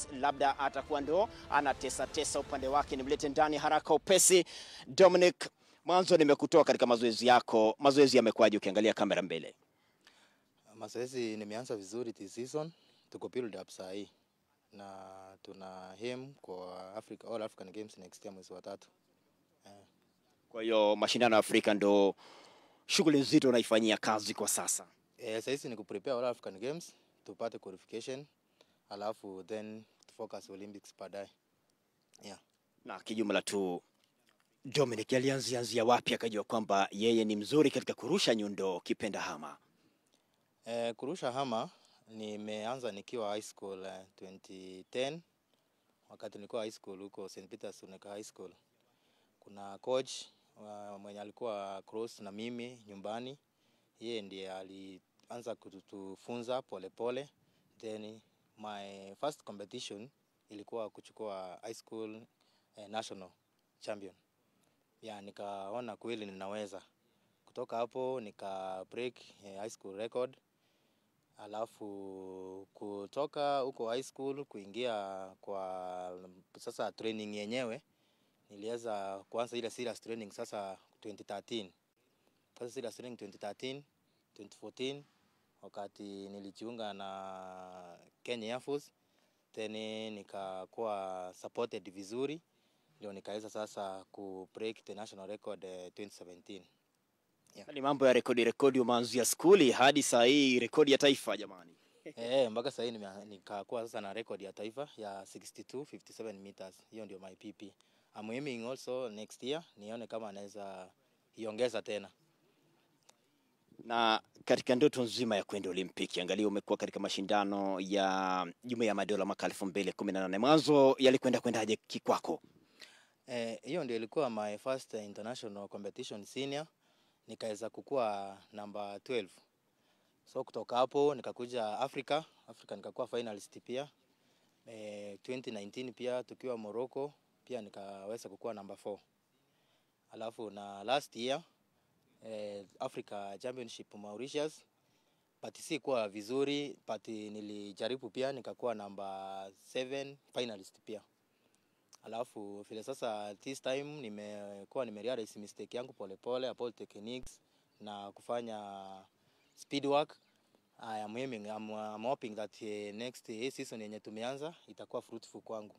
Games, labda atakuwa ndo anatesa upande wake. Nimlete ndani haraka upesi. Dominic, mwanzo nimekutoa katika mazoezi yako. Mazoezi yamekuaje ukiangalia kamera mbele? Mazoezi nimeanza vizuri this season. Tuko build up saa hii. Na tuna aim kwa All African Games next year mwezi wa 3. Kwa hiyo mashindano ya Afrika ndo shughuli nzito unaifanyia kazi kwa sasa. Sasa hizi ni kuprepare All African Games, tupate qualification, alafu then focus Olympics baadaye. Na kijumla tu Dominic alianzia wapi akajua kwamba yeye ni mzuri katika kurusha nyundo kipenda hama? Kurusha hama nimeanza nikiwa high school 2010. Wakati nilikuwa high school huko St. Peter's High School. Kuna coach mwenye alikuwa cross na mimi nyumbani. Yeye ndiye alianza kutufunza pole pole. Then my first competition ilikuwa kuchukua high school national champion. Nikaona kweli ninaweza. Kutoka hapo nika break high school record. Alafu kutoka huko high school kuingia kwa sasa training yenyewe, nilianza kuanza ile serious training sasa 2013. Sasa serious training 2013, 2014 wakati nilijiunga na Kenya Air Force, tena nikakuwa supported vizuri, ndio nikaweza sasa ku break the national record 2017. Ni mambo ya rekodi umeanzia skuli hadi saa hii rekodi ya taifa jamani. Mpaka saa hii nikakuwa sasa na rekodi ya taifa ya 62.57 meters. Hiyo ndio my PP. I'm aiming also next year nione kama naweza iongeza tena. Na katika ndoto nzima ya kwenda Olimpiki, angalia umekuwa katika mashindano ya Jumuiya ya Madola mwaka 2018. Mwanzo yalikwendaje kikwako? Hiyo ndio ilikuwa my first international competition senior. Nikaweza kukua number 12. So kutoka hapo nikakuja Africa nikakuwa finalist pia. 2019 pia tukiwa Morocco pia nikaweza kukua number 4. Alafu na last year Africa Championship Mauritius, but si kwa vizuri, but nilijaribu pia nikakuwa number 7 finalist pia. Alafu vile sasa this time nimerealize mistake yangu pole pole about techniques na kufanya speed work. I'm hoping that next season yenye tumeanza itakuwa fruitful kwangu.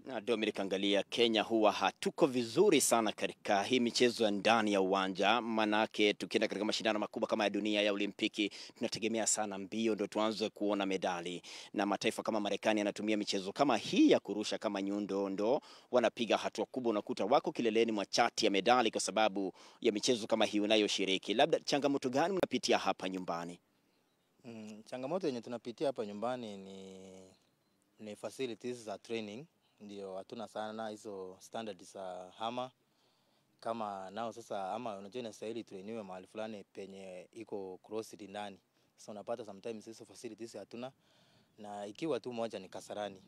Na Dominic, angalia Kenya huwa hatuko vizuri sana katika hii michezo ya ndani ya uwanja, manake tukienda katika mashindano makubwa kama ya dunia ya Olimpiki tunategemea sana mbio ndio tuanze kuona medali, na mataifa kama Marekani yanatumia michezo kama hii ya kurusha kama nyundo ndo wanapiga hatua kubwa, unakuta wako kileleni mwa chati ya medali kwa sababu ya michezo kama hii unayoshiriki. Labda changamoto gani unapitia hapa nyumbani? Changamoto yenye tunapitia hapa nyumbani ni facilities za training. Ndio hatuna sana hizo standards za hama kama nao sasa, ama unajua inastahili trainiwe mahali fulani penye iko crossed ndani. Sasa unapata sometimes hizo facilities hatuna, na ikiwa tu moja ni Kasarani.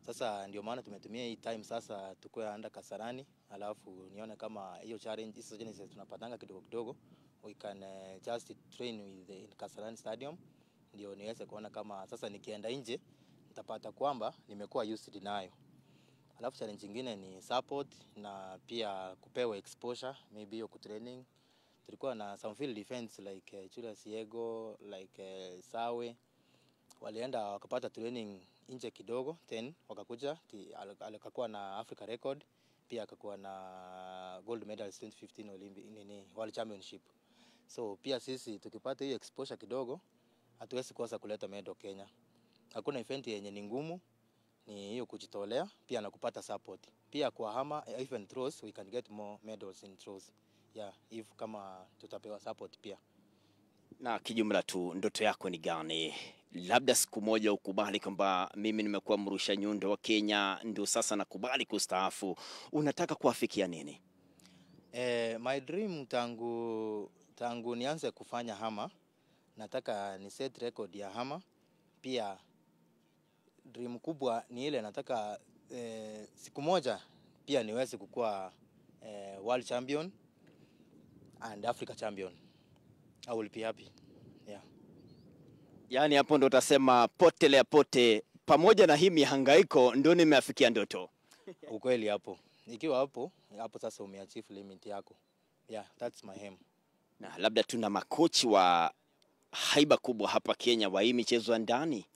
Sasa ndio maana tumetumia hii time sasa tukue anda Kasarani, alafu nione kama hiyo challenge hizo zenye tunapatanga kidogo we can just train with the Kasarani Stadium, ndio niweze kuona kama sasa nikienda nje nitapata kwamba nimekuwa used nayo. Alafu challenge nyingine ni support na pia kupewa exposure, maybe hiyo kutraining. Tulikuwa na some field defense like Julius Yego, like Sawe. Walienda wakapata training nje kidogo, then wakakuja akakuwa na Africa record, pia akakuwa na gold medal 2015 Olympic World Championship. So pia sisi tukipata hiyo exposure kidogo hatuwezi kosa kuleta medal Kenya. Hakuna event yenye ni ngumu, ni hiyo kujitolea pia na kupata support. Pia kwa hama even throws we can get more medals in throws. If kama tutapewa support pia. Na kijumla tu ndoto yako ni gani? Labda siku moja ukubali kwamba mimi nimekuwa mrusha nyundo wa Kenya, ndio sasa nakubali kustaafu. Unataka kuafikia nini? My dream tangu nianze kufanya hama, nataka ni set record ya hama. Pia dream kubwa ni ile nataka siku moja pia niweze kukua world champion and Africa champion. I will be happy. Yaani hapo ndo utasema potelea pote pamoja na hii mihangaiko ndio nimeafikia ndoto. Ukweli hapo. Ikiwa hapo sasa umeachieve limit yako. Yeah, that's my aim. Na labda tuna makochi wa haiba kubwa hapa Kenya wa hii michezo ndani.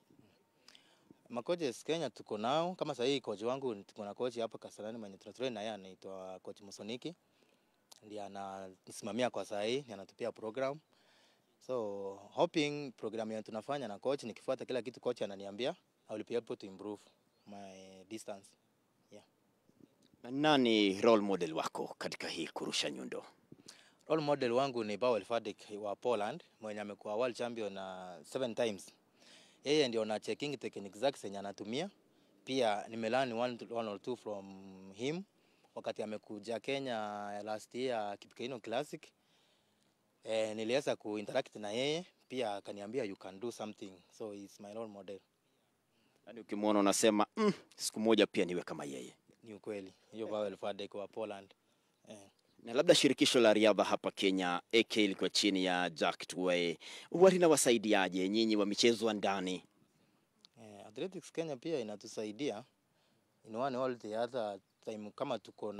Makochi Kenya tuko nao, kama sasa hii coach wangu tuko na coach hapa Kasarani mwenye tunatrain na yeye anaitwa coach Musoniki. Ndiye anasimamia kwa sasa hii, anatupia program. So hoping program yetu tunafanya na coach, nikifuata kila kitu coach ananiambia, I will be able to improve my distance. Yeah. Nani role model wako katika hii kurusha nyundo? Role model wangu ni Eliud wa Poland, mwenye amekuwa world champion 7 times. Yeye ndio na checking techniques zake zenye anatumia. Pia nimelearn one or two from him wakati amekuja Kenya last year Kipchoge Classic. Niliweza kuinteract na yeye, pia akaniambia you can do something. So he's my role model. Yaani ukimwona unasema siku moja pia niwe kama yeye. Ni ukweli. Hiyo Eliud wa Poland. Na labda shirikisho la riadha hapa Kenya AK liko chini ya Jack Tuwei. Linawasaidiaje nyinyi wa michezo ndani? Athletics Kenya pia inatusaidia in one all the other time, kama tuko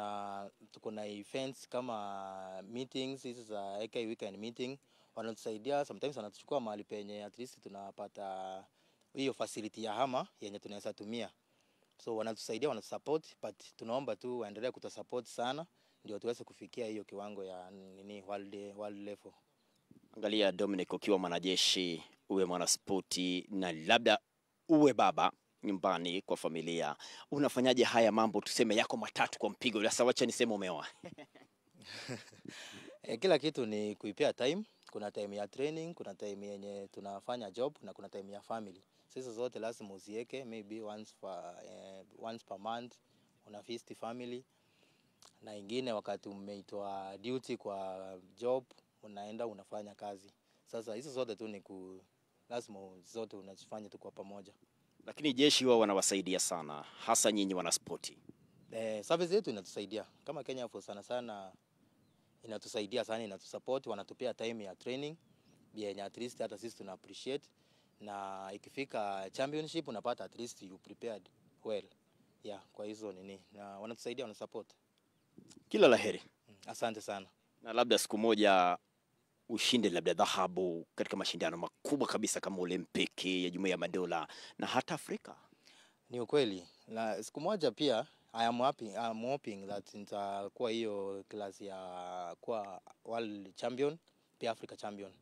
na events kama meetings, hizi za AK weekend meeting, wanatusaidia. Sometimes wanatuchukua mahali penye at least tunapata hiyo facility ya hama yenye tunaweza tumia. So wanatusaidia, wanatusupport, but tunaomba tu waendelee kutusupport sana ndio tuweze kufikia hiyo kiwango ya world level. Angalia Dominic, ukiwa mwanajeshi, uwe mwanaspoti na labda uwe baba nyumbani kwa familia, unafanyaje haya mambo tuseme yako matatu kwa mpigo? Sasa wacha niseme umeoa. Kila kitu ni kuipea time. Kuna time ya training, kuna time yenye tunafanya job, na kuna time ya family. Sisi zote lazima uziweke, maybe once per month una feast family, na ingine wakati umeitwa duty kwa job unaenda unafanya kazi. Sasa hizo zote tu ni lazima zote unazifanya tu kwa pamoja. Lakini jeshi wao wanawasaidia sana, hasa nyinyi wanaspoti. Service yetu inatusaidia. Kama Kenya Force sana inatusaidia sana, inatusupport, wanatupea time ya training yenye at least hata sisi tuna appreciate, na ikifika championship unapata at least you prepared well. Yeah, kwa hizo na wanatusaidia, wanasupport. Kila laheri. Asante sana. Na labda siku moja ushinde labda dhahabu katika mashindano makubwa kabisa kama Olimpiki ya Jumuiya ya Madola na hata Afrika. Ni ukweli. Na siku moja pia I'm hoping that nitakuwa hiyo class ya kuwa world champion, pia Africa champion.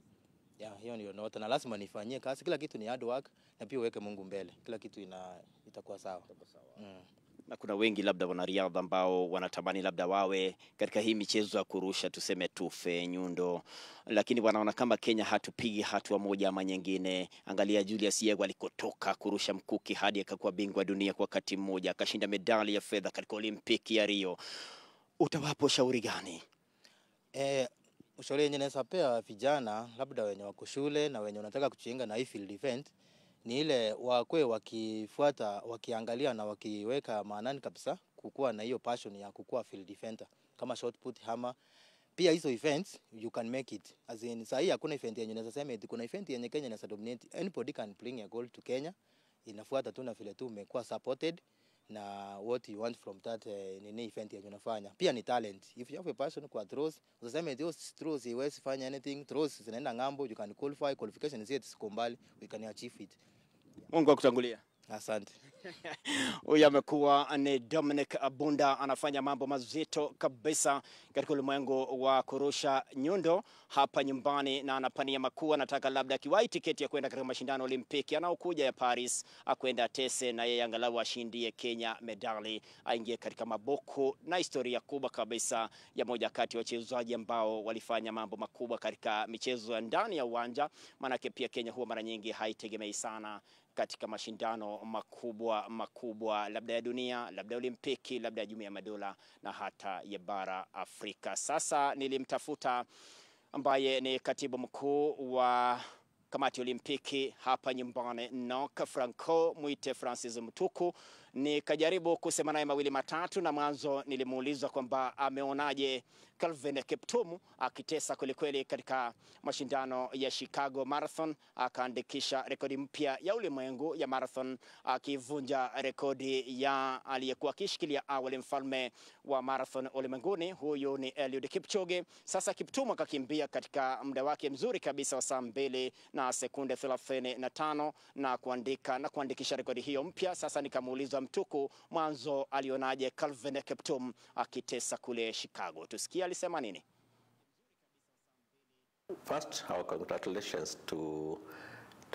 Yeah, hiyo ndio ndoto, na lazima nifanyie kazi. Kila kitu ni hard work, na pia uweke Mungu mbele. Kila kitu itakuwa sawa. Na kuna wengi labda wanariadha ambao wanatamani labda wawe katika hii michezo ya kurusha tuseme tufe nyundo, lakini wanaona kama Kenya hatupigi hatua moja ama nyingine. Angalia Julius Yego alikotoka kurusha mkuki hadi akakuwa bingwa dunia kwa wakati mmoja, akashinda medali ya fedha katika Olimpiki ya Rio. Utawapa ushauri gani? Ushauri yenye naweza pea vijana labda wenye wako shule na wenye wanataka kujiunga na hii field event ni ile wakwe wakifuata, wakiangalia na wakiweka maanani kabisa kukua na hiyo passion ya kukua field defender kama shot put, hammer. Pia hizo events you can make it. As in sahi hakuna event yenye unaweza sema eti kuna event yenye Kenya inaweza dominate. Anybody can bring a goal to Kenya. Inafuata tu na vile tu umekuwa supported na what you want from that event yenye unafanya. Pia ni talent. If you have a passion kwa throws, usiseme eti throws iwezi fanya anything. Throws zinaenda ngambo, you can qualify. Qualification is yet sikombali, we can achieve it. Mungu akutangulia. Asante. Huyu amekuwa ni Dominic Abunda, anafanya mambo mazito kabisa katika ulimwengu wa kurusha nyundo hapa nyumbani, na anapania makuu. Anataka labda kiwai tiketi ya kwenda katika mashindano Olimpiki anaokuja ya Paris, akwenda tese na yeye angalau ashindie Kenya medali, aingie katika maboko na historia kubwa kabisa ya moja kati ya wachezaji ambao walifanya mambo makubwa katika michezo ndani ya uwanja. Maana pia Kenya huwa mara nyingi haitegemei sana katika mashindano makubwa labda ya dunia, labda Olimpiki, labda ya Jumuiya ya Madola na hata ya bara Afrika. Sasa nilimtafuta ambaye ni katibu mkuu wa kamati ya Olimpiki hapa nyumbani Nok Franco mwite Francis Mtuku. Nikajaribu kusema naye mawili matatu, na mwanzo nilimuuliza kwamba ameonaje Kelvin Kiptum akitesa kwelikweli katika mashindano ya Chicago Marathon, akaandikisha rekodi mpya ya ulimwengu ya marathon, akivunja rekodi ya aliyekuwa akishikilia awali mfalme wa marathon ulimwenguni, huyu ni Eliud Kipchoge. Sasa Kiptum akakimbia katika muda wake mzuri kabisa wa saa 2 na sekunde 35 na kuandikisha rekodi hiyo mpya. Sasa nikamuuliza Mtuku mwanzo alionaje Kelvin Kiptum akitesa kule Chicago. Tusikia alisema nini. First, our congratulations to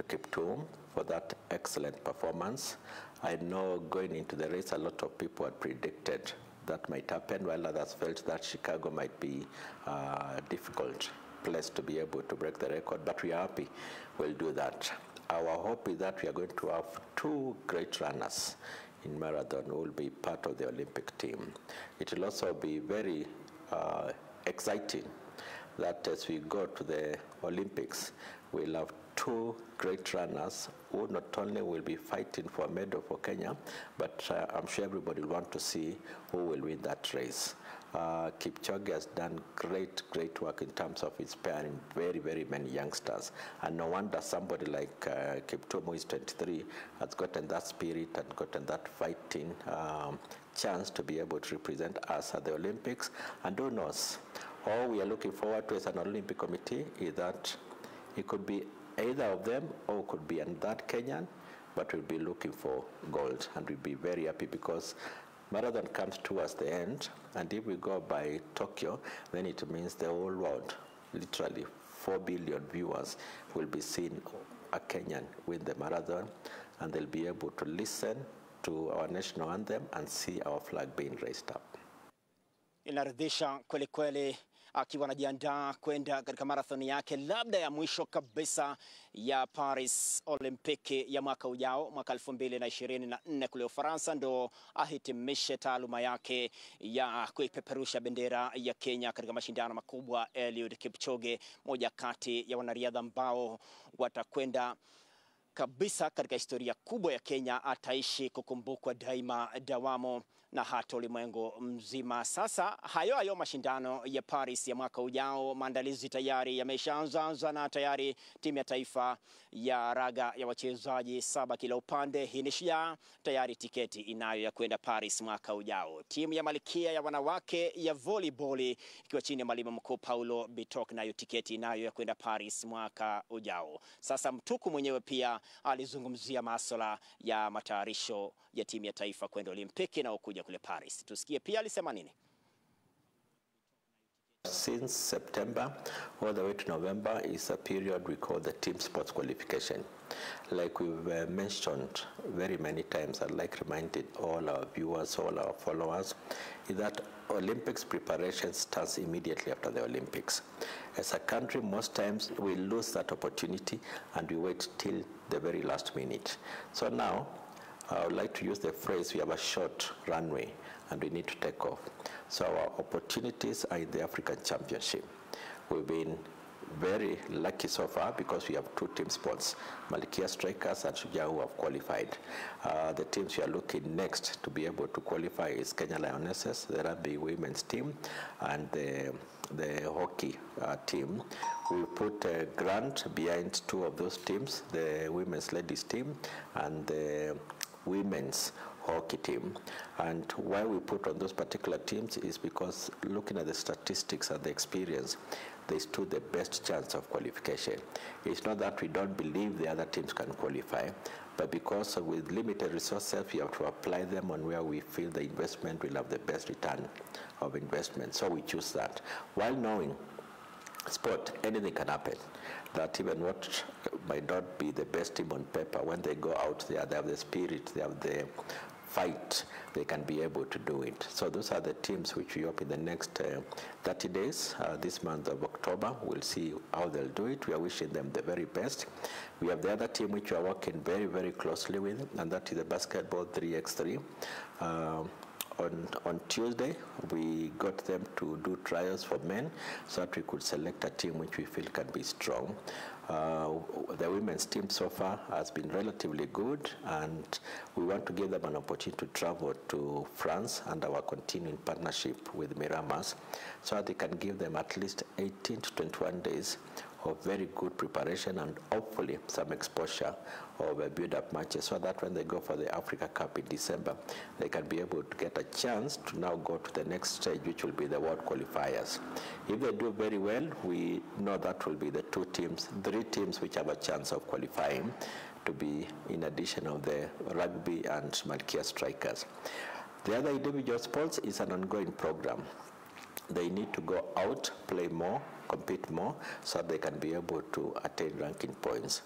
Kiptum for that excellent performance. I know going into the race a lot of people had predicted that might happen, while others felt that Chicago might be a difficult place to be able to break the record, but we are happy we'll do that. Our hope is that we are going to have 2 great runners in marathon who will be part of the Olympic team. It will also be very exciting that as we go to the Olympics, we'll have 2 great runners who not only will be fighting for a medal for Kenya, but I'm sure everybody will want to see who will win that race. Kipchoge has done great work in terms of inspiring very many youngsters, and no wonder somebody like Kiptum, who is 23, has gotten that spirit and gotten that fighting chance to be able to represent us at the Olympics. And who knows, all we are looking forward to as an Olympic committee is that it could be either of them or could be another Kenyan, but we'll be looking for gold, and we'll be very happy because marathon comes towards the end, and if we go by Tokyo, then it means the whole world, literally 4 billion viewers, will be seeing a Kenyan win the marathon, and they'll be able to listen to our national anthem and see our flag being raised up. Inaridhisha kweli kweli akiwa anajiandaa kwenda katika marathon yake labda ya mwisho kabisa ya Paris Olimpiki ya mwaka ujao, mwaka 2024 kule Ufaransa, ndo ahitimishe taaluma yake ya kuipeperusha bendera ya Kenya katika mashindano makubwa. Eliud Kipchoge, moja kati ya wanariadha ambao watakwenda kabisa katika historia kubwa ya Kenya, ataishi kukumbukwa daima dawamo na hata ulimwengu mzima. Sasa hayo mashindano ya Paris ya mwaka ujao, maandalizi tayari yameshaanza na tayari timu ya taifa ya raga ya wachezaji 7 kila upande, hii ni Shujaa, tayari tiketi inayo ya kwenda Paris mwaka ujao. Timu ya Malkia ya wanawake ya volleyball ikiwa chini ya mwalimu mkuu Paulo Bitok, nayo tiketi inayo ya kwenda Paris mwaka ujao. Sasa Mtuku mwenyewe pia alizungumzia masuala ya matayarisho ya timu ya taifa kwenda Olimpiki na ukuja kule Paris. Tusikie pia alisema nini. Since September all the way to November is a period we call the team sports qualification. Like we've mentioned very many times, I'd like reminding all our viewers, all our followers, is that Olympics preparation starts immediately after the Olympics. As a country, most times we lose that opportunity and we wait till the very last minute. So now, I would like to use the phrase, we have a short runway and we need to take off. So our opportunities are in the African Championship. We've been very lucky so far because we have 2 team sports, Malkia Strikers and Shujaa, who have qualified. The teams we are looking next to be able to qualify is Kenya Lionesses, the rugby women's team, and the hockey team. We put a grant behind 2 of those teams, the women's ladies team and the women's hockey team. And why we put on those particular teams is because looking at the statistics and the experience, they stood the best chance of qualification. It's not that we don't believe the other teams can qualify, but because with limited resources, we have to apply them on where we feel the investment will have the best return of investment. So we choose that, while knowing sport, anything can happen. That even what might not be the best team on paper, when they go out there, they have the spirit, they have the fight, they can be able to do it. So those are the teams which we hope in the next 30 days, this month of October, we'll see how they'll do it. We are wishing them the very best. We have the other team which we are working very closely with, and that is the basketball 3x3. On Tuesday, we got them to do trials for men so that we could select a team which we feel can be strong. The women's team so far has been relatively good, and we want to give them an opportunity to travel to France under our continuing partnership with Miramas, so that they can give them at least 18 to 21 days of very good preparation and hopefully some exposure of build-up matches, so that when they go for the Africa Cup in December, they can be able to get a chance to now go to the next stage, which will be the World Qualifiers. If they do very well, we know that will be the three teams which have a chance of qualifying to be in addition of the rugby and Malkia Strikers. The other individual sports is an ongoing program. They need to go out, play more, compete more, so they can be able to attain ranking points.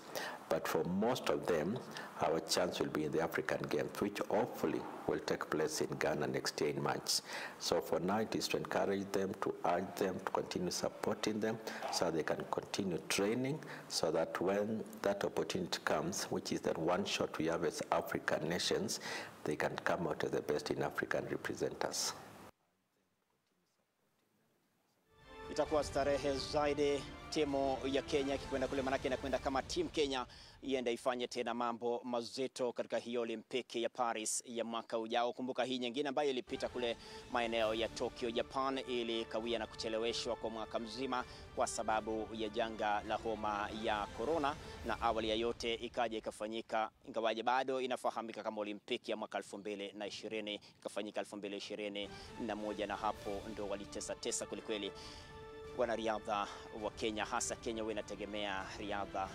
But for most of them, our chance will be in the African Games, which hopefully will take place in Ghana next year in March. So for now, it is to encourage them, to urge them, to continue supporting them, so they can continue training, so that when that opportunity comes, which is that one shot we have as African nations, they can come out as the best in Africa and represent us. Itakuwa starehe zaidi timu ya Kenya ikikwenda kule, manake inakwenda kama timu Kenya iende ifanye tena mambo mazito katika hiyo Olimpiki ya Paris ya mwaka ujao. Kumbuka hii nyingine ambayo ilipita kule maeneo ya Tokyo, Japan, ili kawia na kucheleweshwa kwa mwaka mzima kwa sababu ya janga la homa ya corona, na awali ya yote ikaja ikafanyika, ingawaje bado inafahamika kama Olimpiki ya mwaka 2020, ikafanyika 2021, na hapo ndo walitesa kulikweli wanariadha wa Kenya, hasa Kenya wanategemea riadha.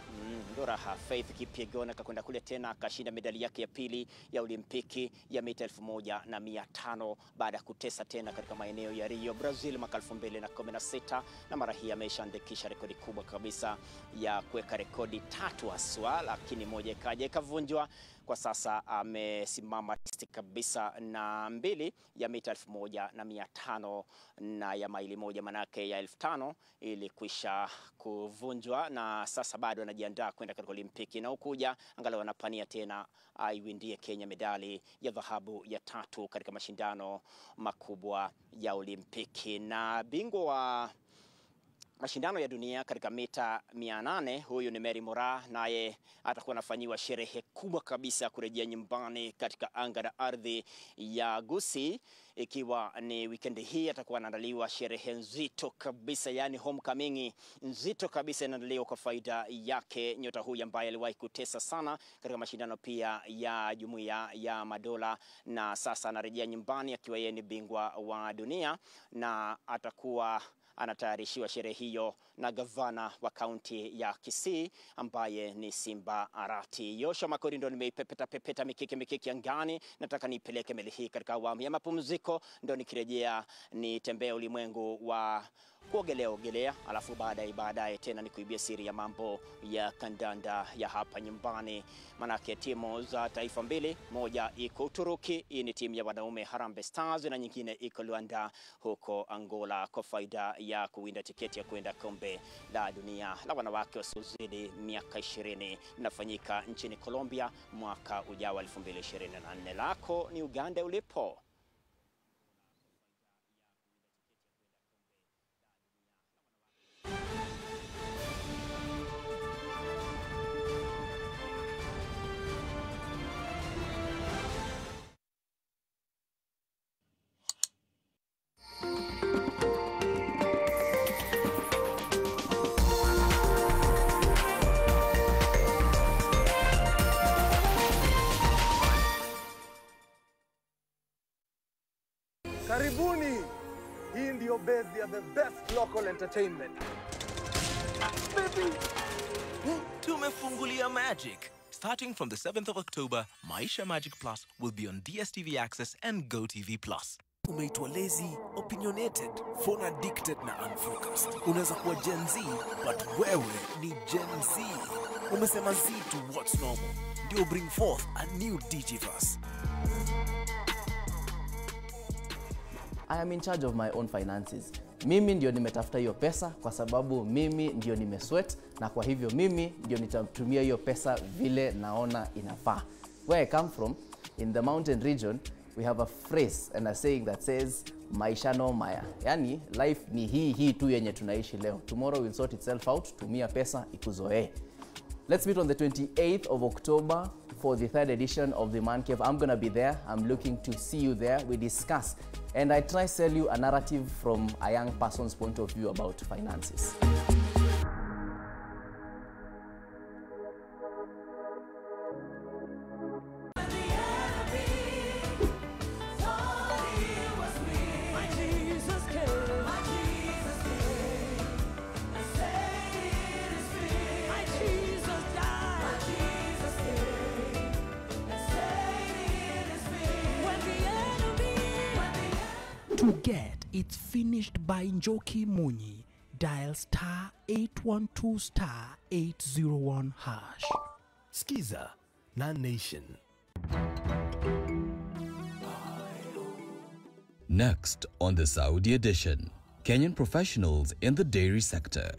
Ndora hafai Kipchoge akakwenda kule tena akashinda medali yake ya pili ya Olimpiki ya mita 1500 baada ya kutesa tena katika maeneo ya Rio, Brazil mwaka 2016, na mara hii ameshaandikisha rekodi kubwa kabisa ya kuweka rekodi 3 haswa, lakini moja ikaja ikavunjwa. Kwa sasa amesimama kabisa na 2 ya mita 1500 na ya maili 1, manake ya 1500 ili kuisha kuvunjwa, na sasa bado anajiandaa kwenda katika Olimpiki na ukuja angalau anapania tena aiwindie Kenya medali ya dhahabu ya 3 katika mashindano makubwa ya Olimpiki. Na bingwa wa mashindano ya dunia katika mita 800 huyu ni Mary Moraa, naye atakuwa anafanyiwa sherehe kubwa kabisa kurejea nyumbani katika anga na ardhi ya Gusii, ikiwa ni weekend hii atakuwa anaandaliwa sherehe nzito kabisa, yani homecoming nzito kabisa inaandaliwa kwa faida yake nyota huyu ambaye aliwahi kutesa sana katika mashindano pia ya Jumuiya ya Madola, na sasa anarejea nyumbani akiwa yeye ni bingwa wa dunia, na atakuwa anatayarishiwa sherehe hiyo na gavana wa kaunti ya Kisii ambaye ni Simba Arati. Yosha Makori ndo nimeipepeta mikiki angani. Nataka nipeleke meli hii katika awamu ya mapumziko, ndo nikirejea nitembee ulimwengu wa kuogelea, alafu baadaye tena nikuibia siri ya mambo ya kandanda ya hapa nyumbani. Manake timu za taifa mbili, moja iko Uturuki, hii ni timu ya wanaume Harambee Stars, na nyingine iko Luanda huko Angola kwa faida ya kuwinda tiketi ya kwenda kombe la dunia la wanawake wasiozidi miaka 20, linafanyika nchini Colombia mwaka ujao 2024. Lako ni Uganda ulipo. Karibuni, hii ndio base ya the best local entertainment. Baby, tumefungulia Magic. Starting from the 7th of October, Maisha Magic Plus will be on DSTV Access and GoTV Plus. Umeitwa lazy, opinionated, phone addicted na unfocused. Unaweza kuwa Gen Z, but wewe ni Gen Z. Umesema Z to what's normal. Ndio bring forth a new Digiverse. I am in charge of my own finances. Mimi ndio nimetafuta hiyo pesa kwa sababu mimi ndio nimesweat, na kwa hivyo mimi ndio nitatumia hiyo pesa vile naona inafaa. Where I come from, in the mountain region, we have a phrase and a saying that says maisha no maya. Yani life ni hii tu yenye tunaishi leo. Tomorrow will sort itself out. Tumia pesa ikuzoee. Let's meet on the 28th of October for the 3rd edition of the Man Cave. I'm going to be there. I'm looking to see you there. We discuss and I try to sell you a narrative from a young person's point of view about finances. To get it finished by Njoki Munyi, dial *812*801#. Skiza, non-nation. Next on the Saudi edition, Kenyan professionals in the dairy sector.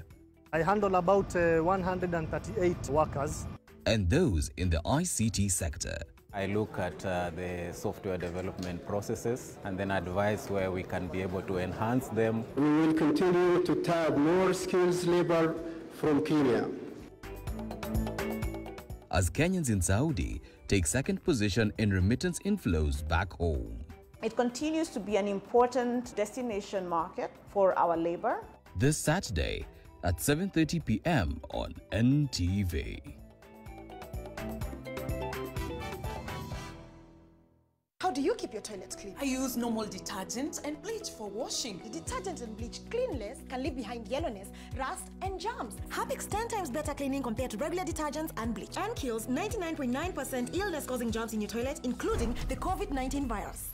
I handle about 138 workers. And those in the ICT sector. I look at the software development processes and then advise where we can be able to enhance them. We will continue to tap more skills labor from Kenya. As Kenyans in Saudi take second position in remittance inflows back home. It continues to be an important destination market for our labor. This Saturday at 7:30 p.m. on NTV. How do you keep your toilets clean? I use normal detergent and bleach for washing. The detergent and bleach cleanless can leave behind yellowness, rust, and germs. Harpic's 10 times better cleaning compared to regular detergents and bleach, and kills 99.9% illness-causing germs in your toilet, including the COVID-19 virus.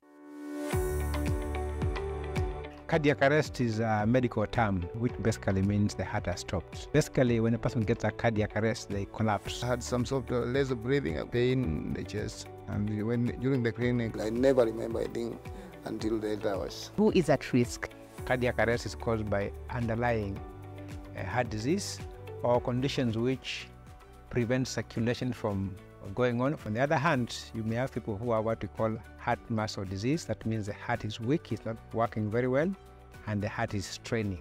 Cardiac arrest is a medical term which basically means the heart has stopped. Basically, when a person gets a cardiac arrest, they collapse. I had some sort of laser breathing, pain in the chest. And during the clinic, I never remember a thing until the 8 hours. Who is at risk? Cardiac arrest is caused by underlying heart disease or conditions which prevent circulation from going on. On the other hand, you may have people who are what we call heart muscle disease. That means the heart is weak, it's not working very well, and the heart is straining.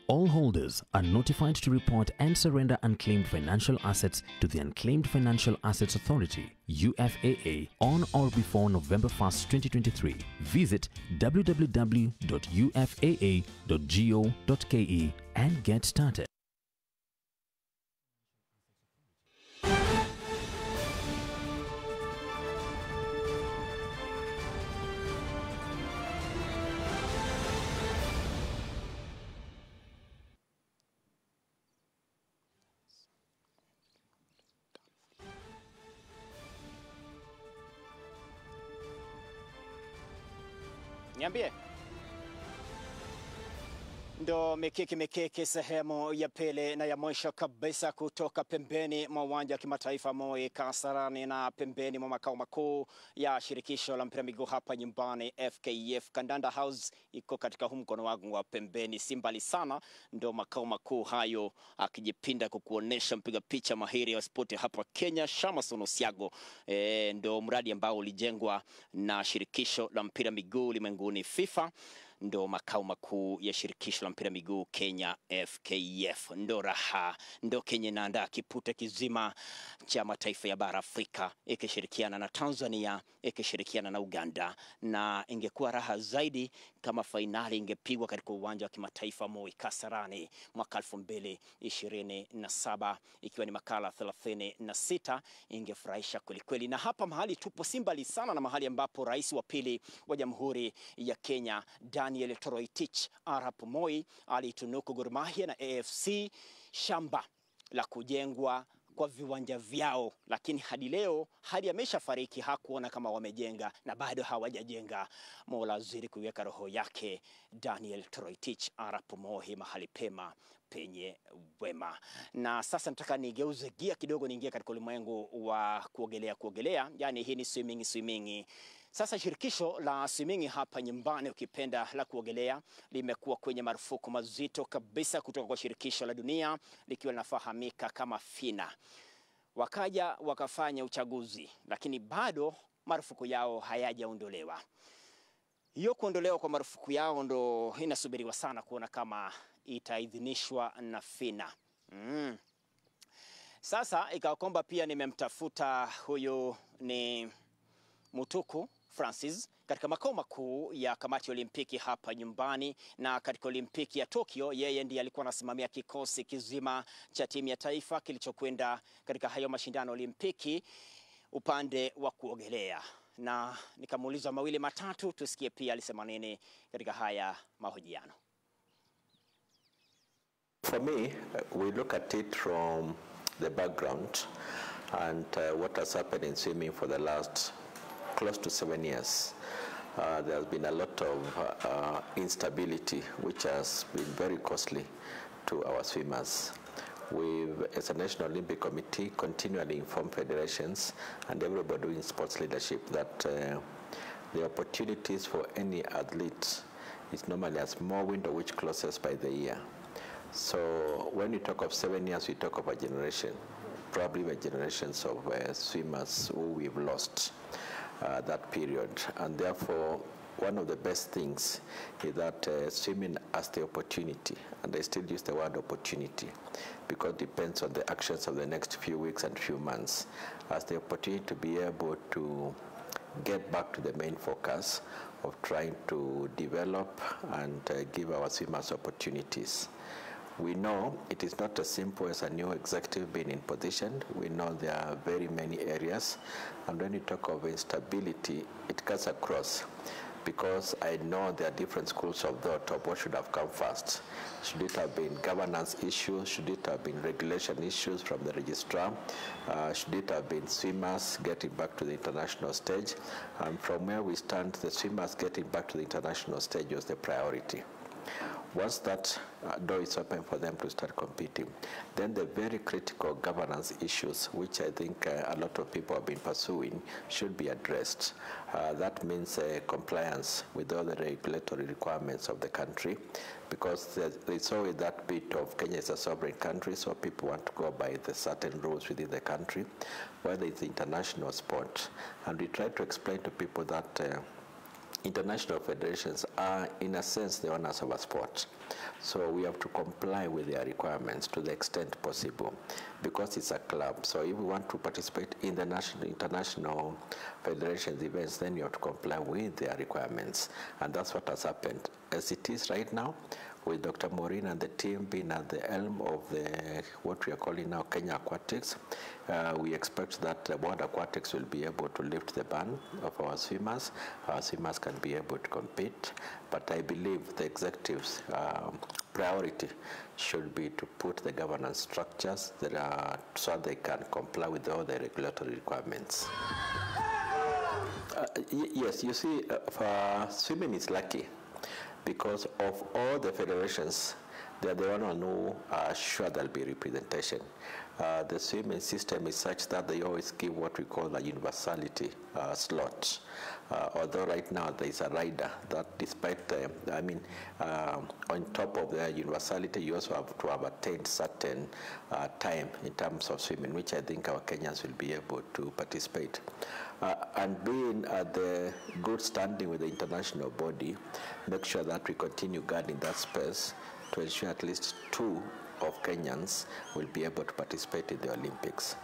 All holders are notified to report and surrender unclaimed financial assets to the Unclaimed Financial Assets Authority, UFAA, on or before November 1st, 2023. Visit www.ufaa.go.ke and get started. Niambie. Ndo mikeke sehemu ya pele na ya mwisho kabisa kutoka pembeni mwa uwanja wa kimataifa Moi Kasarani na pembeni mwa makao makuu ya shirikisho la mpira miguu hapa nyumbani FKF. Kandanda House iko katika huu mkono wangu wa pembeni, si mbali sana, ndo makao makuu hayo, akijipinda kukuonesha mpiga picha mahiri wa spoti hapa Kenya Shamason Osiago. Ndo mradi ambao ulijengwa na shirikisho la mpira miguu ulimwenguni FIFA. Ndo makao makuu ya shirikisho la mpira miguu Kenya FKF. Ndo raha, ndo Kenya inaandaa kipute kizima cha mataifa ya bara Afrika, ikishirikiana na Tanzania, ikishirikiana na Uganda, na ingekuwa raha zaidi kama fainali ingepigwa katika uwanja wa kimataifa Moi Kasarani mwaka 2027, ikiwa ni makala 36. Ingefurahisha kweli. Na hapa mahali tupo simbali sana na mahali ambapo rais wa pili wa Jamhuri ya Kenya Daniel Toroitich Arap Moi alitunuku Gor Mahia na AFC shamba la kujengwa kwa viwanja vyao, lakini hadi leo hadi ameshafariki hakuona kama wamejenga na bado hawajajenga. Mola azidi kuweka roho yake Daniel Toroitich Arap Moi mahali pema penye wema. Na sasa nataka nigeuze gia kidogo, niingie katika ulimwengu wa kuogelea. Yani hii ni swimming. Sasa shirikisho la swimming hapa nyumbani ukipenda la kuogelea limekuwa kwenye marufuku mazito kabisa kutoka kwa shirikisho la dunia likiwa linafahamika kama FINA. Wakaja wakafanya uchaguzi lakini bado marufuku yao hayajaondolewa. Hiyo kuondolewa kwa marufuku yao ndo inasubiriwa sana kuona kama itaidhinishwa na FINA. Sasa ikawa kwamba pia nimemtafuta huyu ni Mutuku Francis katika makao makuu ya kamati ya Olimpiki hapa nyumbani, na katika Olimpiki ya Tokyo yeye ndiye alikuwa anasimamia kikosi kizima cha timu ya taifa kilichokwenda katika hayo mashindano Olimpiki upande wa kuogelea, na nikamuuliza mawili matatu tusikie pia alisema nini katika haya mahojiano. For me, we look at it from the background and what has happened in swimming for the last close to 7 years. There has been a lot of instability, which has been very costly to our swimmers. We've, as a National Olympic Committee, continually inform federations and everybody in sports leadership that the opportunities for any athlete is normally a small window which closes by the year. So when we talk of 7 years, we talk of a generation, probably the generations of swimmers who we've lost that period. And therefore, one of the best things is that swimming has the opportunity, and I still use the word opportunity because it depends on the actions of the next few weeks and few months, has the opportunity to be able to get back to the main focus of trying to develop and give our swimmers opportunities. We know it is not as simple as a new executive being in position. We know there are very many areas, and when you talk of instability, it cuts across, because I know there are different schools of thought of what should have come first. Should it have been governance issues? Should it have been regulation issues from the registrar? Should it have been swimmers getting back to the international stage? And from where we stand, the swimmers getting back to the international stage was the priority. Once that door is open for them to start competing, then the very critical governance issues, which I think a lot of people have been pursuing, should be addressed. That means compliance with all the regulatory requirements of the country, because there's always that bit of Kenya is a sovereign country, so people want to go by the certain rules within the country, whether it's international sport. And we try to explain to people that international federations are, in a sense, the owners of a sport. So we have to comply with their requirements to the extent possible, because it's a club. So if we want to participate in the international federations events, then you have to comply with their requirements. And that's what has happened. As it is right now, with Dr. Maureen and the team being at the helm of what we are calling now Kenya Aquatics, we expect that World Aquatics will be able to lift the ban of our swimmers. Our swimmers can be able to compete, but I believe the executives' priority should be to put the governance structures that are, so they can comply with all the regulatory requirements. Yes, you see, for swimming is lucky, because of all the federations, they are the only one who are sure there will be representation. The swimming system is such that they always give what we call a universality slot. Although right now there is a rider that, despite, on top of the universality, you also have to have attained certain time in terms of swimming, which I think our Kenyans will be able to participate. And being at the good standing with the international body, make sure that we continue guarding that space to ensure at least 2 of Kenyans will be able to participate in the Olympics.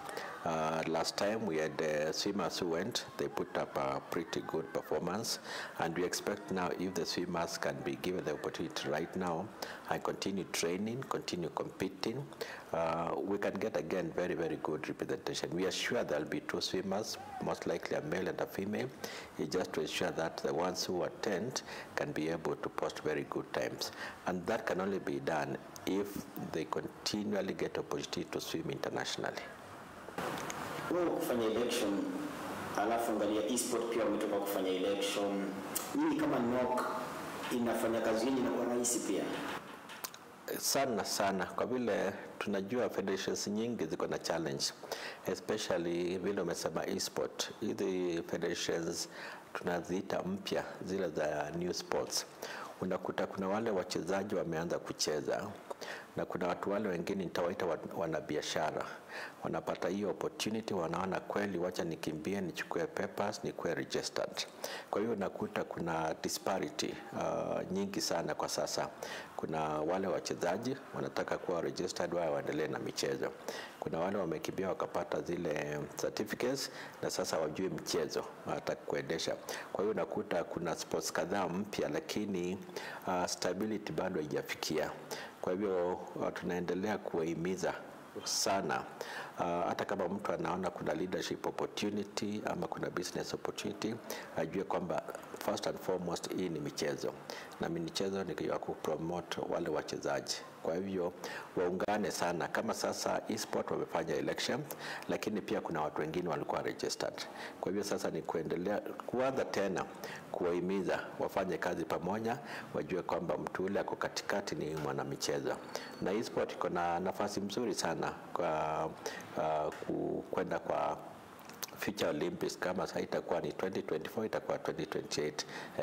Last time we had swimmers who went, they put up a pretty good performance, and we expect now, if the swimmers can be given the opportunity right now and continue training, continue competing, we can get again very, very good representation. We are sure there will be 2 swimmers, most likely a male and a female. It's just to ensure that the ones who attend can be able to post very good times, and that can only be done if they continually get opportunity to swim internationally. Wewe kufanya election, alafu angalia e-sport pia umetoka kufanya election. Hii kama NOC inafanya kazi hii na kwa rahisi pia. Sana kwa vile tunajua federations nyingi ziko na challenge, especially vile umesema e-sport. Hizi federations tunaziita mpya, zile za new sports, unakuta kuna wale wachezaji wameanza kucheza na kuna watu wale wengine nitawaita wanabiashara, wanapata hiyo opportunity, wanaona kweli, wacha nikimbie nichukue papers nikuwe registered. Kwa hiyo nakuta kuna disparity nyingi sana kwa sasa. Kuna wale wachezaji wanataka kuwa registered wao waendelee na michezo. Kuna wale wamekimbia wakapata zile certificates na sasa wajue mchezo hata kuendesha. Kwa hiyo nakuta kuna sports kadhaa mpya, lakini stability bado haijafikia. Kwa hivyo tunaendelea kuwahimiza sana, hata kama mtu anaona kuna leadership opportunity ama kuna business opportunity, ajue kwamba first and foremost hii ni michezo, na michezo ni ya kupromote wale wachezaji. Kwa hivyo waungane sana. Kama sasa e-sport wamefanya election, lakini pia kuna watu wengine walikuwa registered. Kwa hivyo sasa ni kuendelea kuanza tena kuwahimiza wafanye kazi pamoja, wajue kwamba mtu ule ako katikati ni mwanamichezo, na e-sport iko na nafasi mzuri sana kwa kwenda kwa future Olympics. Kama sasa itakuwa ni 2024, itakuwa 2028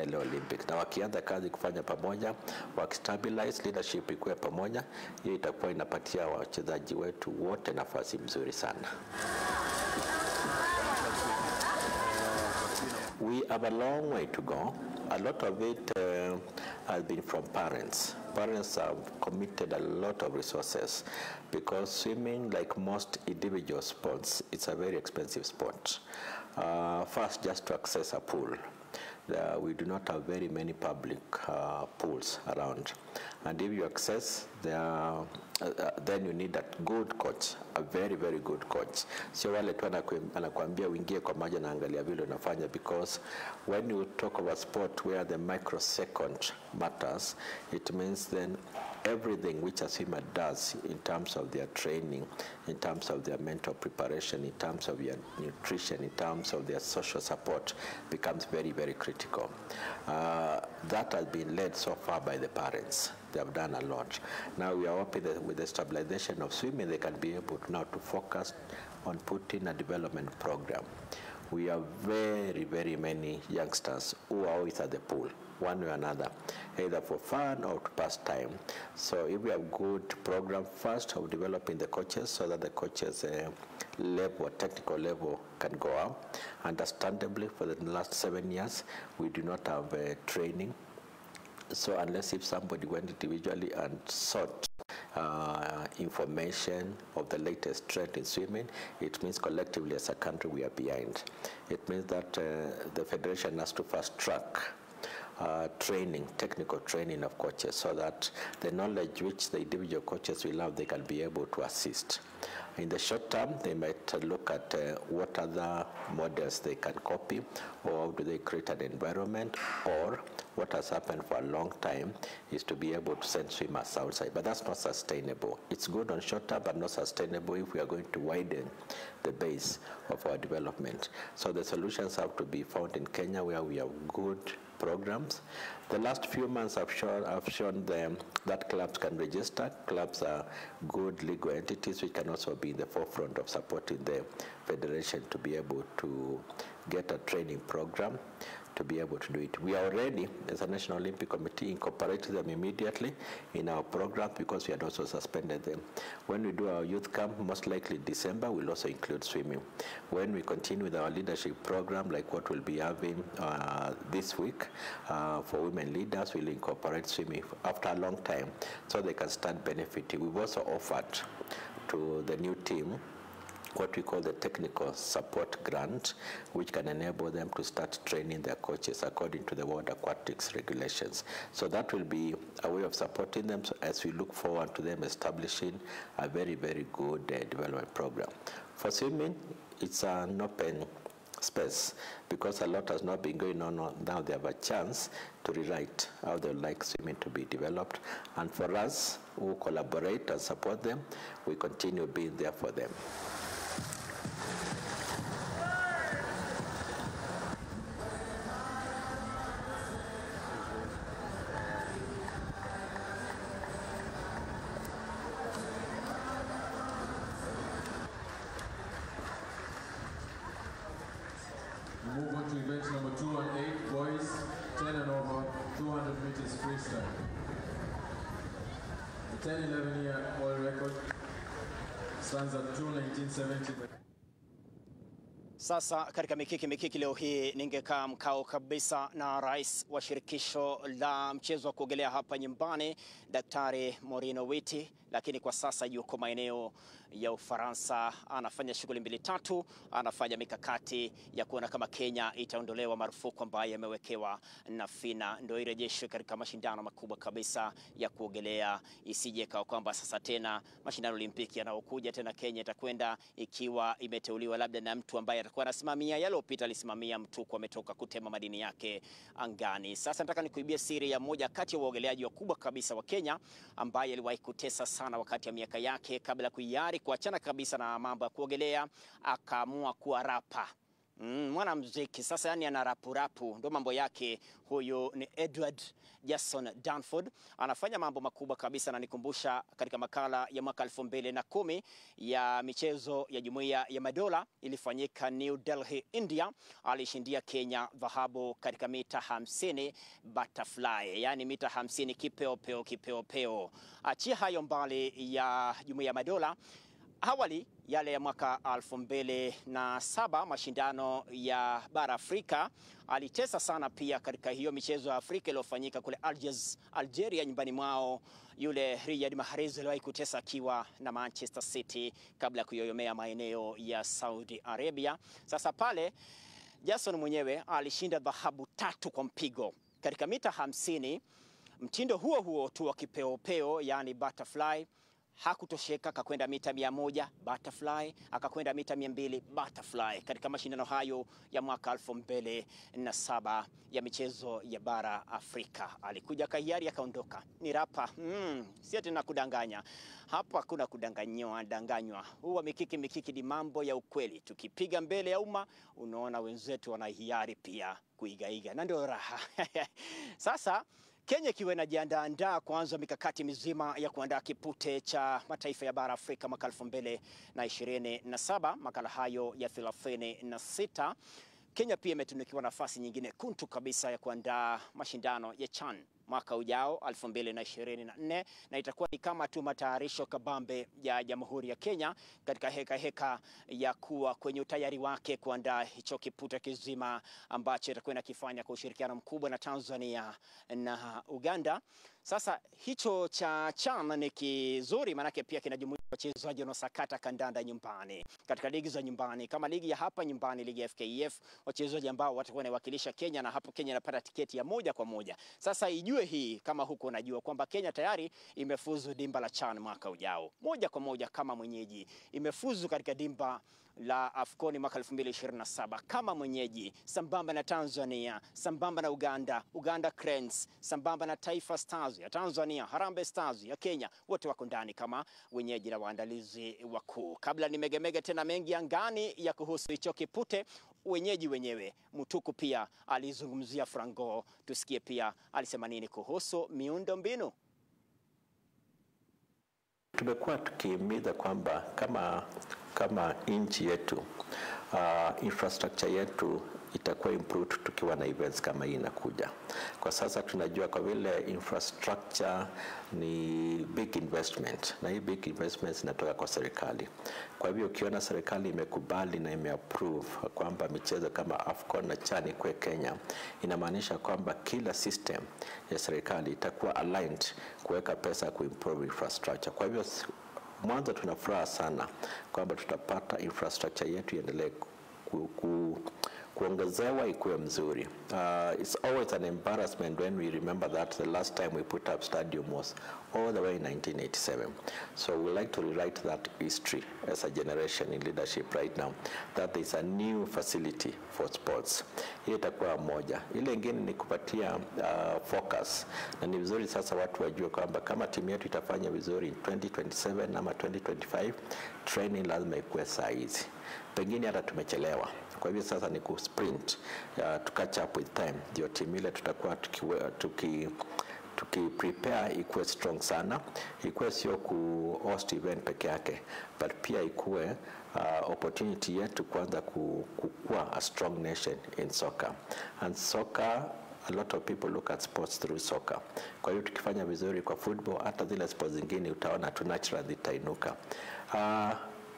ile Olympics, na wakianza kazi kufanya pamoja, wakistabilize leadership ikuwe pamoja, hiyo itakuwa inapatia wachezaji wetu wote nafasi mzuri sana. We have a long way to go. A lot of it has been from parents. Parents have committed a lot of resources because swimming, like most individual sports, it's a very expensive sport. First, just to access a pool. We do not have very many public pools around. And if you access, then you need a good coach, a very, very good coach. Sio wale tu anakuambia uingie kwa maji na angalia vile unafanya, because when you talk about sport where the microsecond matters, it means then everything which a swimmer does in terms of their training, in terms of their mental preparation, in terms of their nutrition, in terms of their social support becomes very, very critical. That has been led so far by the parents. They have done a lot. Now we are hoping that with the stabilization of swimming, they can be able now to focus on putting a development program. We have very, very many youngsters who are always at the pool, one way or another, either for fun or to pass time. So if we have good program first of developing the coaches so that the coaches level, technical level can go up. Understandably, for the last 7 years, we do not have training. So unless if somebody went individually and sought information of the latest trend in swimming, it means collectively as a country we are behind. It means that the federation has to fast track training, technical training of coaches, so that the knowledge which the individual coaches will have, they can be able to assist. In the short term, they might look at what other models they can copy, or how do they create an environment, or what has happened for a long time is to be able to send swimmers outside. But that's not sustainable. It's good on short term, but not sustainable if we are going to widen the base of our development. So the solutions have to be found in Kenya, where we have good programs. The last few months have shown them that clubs can register. Clubs are good legal entities which can also be in the forefront of supporting the federation to be able to get a training program to be able to do it. We are already, as a National Olympic Committee, incorporating them immediately in our program because we had also suspended them. When we do our youth camp, most likely December, we'll also include swimming. When we continue with our leadership program, like what we'll be having this week for women leaders, we'll incorporate swimming after a long time so they can start benefiting. We've also offered to the new team what we call the technical support grant, which can enable them to start training their coaches according to the World Aquatics regulations. So that will be a way of supporting them as we look forward to them establishing a very, very good development program. For swimming, it's an open space because a lot has not been going on. Now they have a chance to rewrite how they would like swimming to be developed. And for us who collaborate and support them, we continue being there for them. Move on to event number 2 and 8. 10-11-year world record stands at June 1970. Sasa katika mikiki leo hii ningekaa mkao kabisa na rais wa shirikisho la mchezo wa kuogelea hapa nyumbani Daktari Morino Witi, lakini kwa sasa yuko maeneo ya Ufaransa, anafanya shughuli mbili tatu, anafanya mikakati ya kuona kama Kenya itaondolewa marufuku ambayo yamewekewa na FINA, ndio irejeshwe katika mashindano makubwa kabisa ya kuogelea, isije kwa kwamba sasa tena mashindano Olimpiki yanayokuja tena Kenya itakwenda ikiwa imeteuliwa labda na mtu ambaye atakuwa anasimamia yaliyopita alisimamia mtuko ametoka kutema madini yake angani. Sasa nataka nikuibia siri ya moja kati ya waogeleaji wakubwa kabisa wa Kenya ambaye aliwahi kutesa sana wakati ya miaka yake kabla ya kuiari kuachana kabisa na mambo ya kuogelea, akaamua kuwa rapa. Mwanamuziki sasa, yani ana rapu ndo mambo yake. Huyo ni Edward Jason Danford, anafanya mambo makubwa kabisa, na nikumbusha katika makala ya mwaka 2010 ya michezo ya Jumuiya ya Madola ilifanyika New Delhi, India. Alishindia Kenya dhahabu katika mita 50 butterfly, yani mita 50 kipeopeo. Achia hayo mbali ya Jumuiya ya Madola, awali yale ya mwaka 2007 mashindano ya bara Afrika, alitesa sana pia katika hiyo michezo ya Afrika iliyofanyika kule Algeria nyumbani mwao. Yule Riyad Mahrez aliwahi kutesa akiwa na Manchester City kabla ya kuyoyomea maeneo ya Saudi Arabia. Sasa pale Jason mwenyewe alishinda dhahabu 3 kwa mpigo katika mita 50, mtindo huo tu wa kipeopeo, yani butterfly. Hakutosheka, akakwenda mita 100 butterfly, akakwenda mita 200 butterfly katika mashindano hayo ya mwaka 2007 ya michezo ya bara Afrika. Alikuja kahiari akaondoka. Ni rapa. Si ati na kudanganya. Hapa kuna danganywa. Huwa mikiki ni mambo ya ukweli. Tukipiga mbele ya umma, unaona wenzetu wana hiari pia kuigaiga. Na ndio raha. Sasa Kenya ikiwa inajiandaa kuanza mikakati mizima ya kuandaa kipute cha mataifa ya bara Afrika mwaka 2027, makala hayo ya 36. Kenya pia imetunukiwa nafasi nyingine kuntu kabisa ya kuandaa mashindano ya CHAN mwaka ujao 2024, na itakuwa ni kama tu matayarisho kabambe ya Jamhuri ya Kenya katika heka ya kuwa kwenye utayari wake kuandaa hicho kipute kizima ambacho itakuwa inakifanya kwa ushirikiano mkubwa na Tanzania na Uganda. Sasa hicho cha CHAN ni kizuri, manake pia kinajumuisha wachezaji wanaosakata kandanda nyumbani katika ligi za nyumbani kama ligi ya hapa nyumbani, ligi ya FKF, wachezaji ambao watakuwa wanawakilisha Kenya, na hapo Kenya inapata tiketi ya moja kwa moja. Sasa ijue hii kama huko unajua kwamba Kenya tayari imefuzu dimba la CHAN mwaka ujao moja kwa moja kama mwenyeji, imefuzu katika dimba la AFCON mwaka 2027 kama mwenyeji, sambamba na Tanzania, sambamba na Uganda Cranes, sambamba na Taifa Stars ya Tanzania, Harambee Stars ya Kenya, wote wako ndani kama wenyeji na waandalizi wakuu. Kabla nimegemege tena mengi angani ya kuhusu hicho kipute, wenyeji wenyewe Mutuku pia alizungumzia Frango, tusikie pia alisema nini kuhusu miundo mbinu. Tumekuwa tukihimiza kwamba kama nchi yetu infrastructure yetu itakuwa improved tukiwa na events kama hii inakuja. Kwa sasa tunajua kwa vile infrastructure ni big investment, na hii big investments inatoka kwa serikali. Kwa hivyo ukiona serikali imekubali na imeapprove kwamba michezo kama AFCON na CHAN kwa Kenya, inamaanisha kwamba kila system ya serikali itakuwa aligned kuweka pesa kuimprove infrastructure. Kwa hivyo mwanzo tunafuraha sana kwamba tutapata infrastructure yetu iendelee kuongezewa ikuwe mzuri. It's always an embarrassment when we remember that the last time we put up stadium was all the way in 1987. So we like to rewrite that history as a generation in leadership right now, that there is a new facility for sports. Hii itakuwa moja. Ile ingine ni kupatia focus, na ni vizuri sasa watu wajue kwamba kama timu yetu itafanya vizuri in 2027 ama 2025, training lazima ikuwe saa hizi. Pengine hata tumechelewa. Kwa hivyo sasa ni kusprint to catch up with time. Ndio timu ile tutakuwa tukiprepare ikuwe strong sana, ikuwe sio ku-host event peke yake, but pia ikuwe opportunity yetu kwanza kukua a strong nation in soccer. And soccer a lot of people look at sports through soccer. Kwa hiyo tukifanya vizuri kwa football, hata zile sports zingine utaona tu naturally itainuka.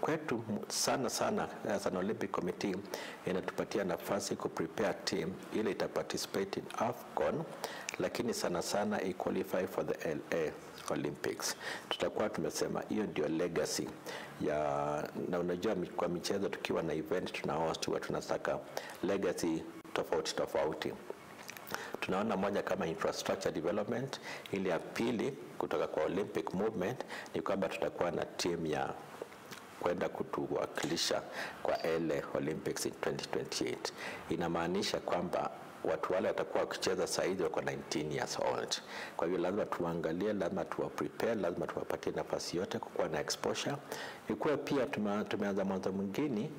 Kwetu sana as an Olympic Committee inatupatia nafasi prepare team ile itaparticipate in AFCON, lakini sana qualify for the LA Olympics. Tutakuwa tumesema hiyo ndio legacy ya, na unajua kwa michezo tukiwa na event tunahost tunataka legacy tofauti. Tunaona moja kama infrastructure development, ili ya pili kutoka kwa Olympic movement ni kwamba tutakuwa na team ya kwenda kutuwakilisha kwa LA Olympics in 2028. Inamaanisha kwamba watu wale watakuwa wakicheza saizi wako 19 years old. Kwa hiyo lazima tuangalie, lazima prepare, lazima tuwapatie nafasi yote kukuwa na exposure. Ikuwa pia tumeanza mwanzo mwingine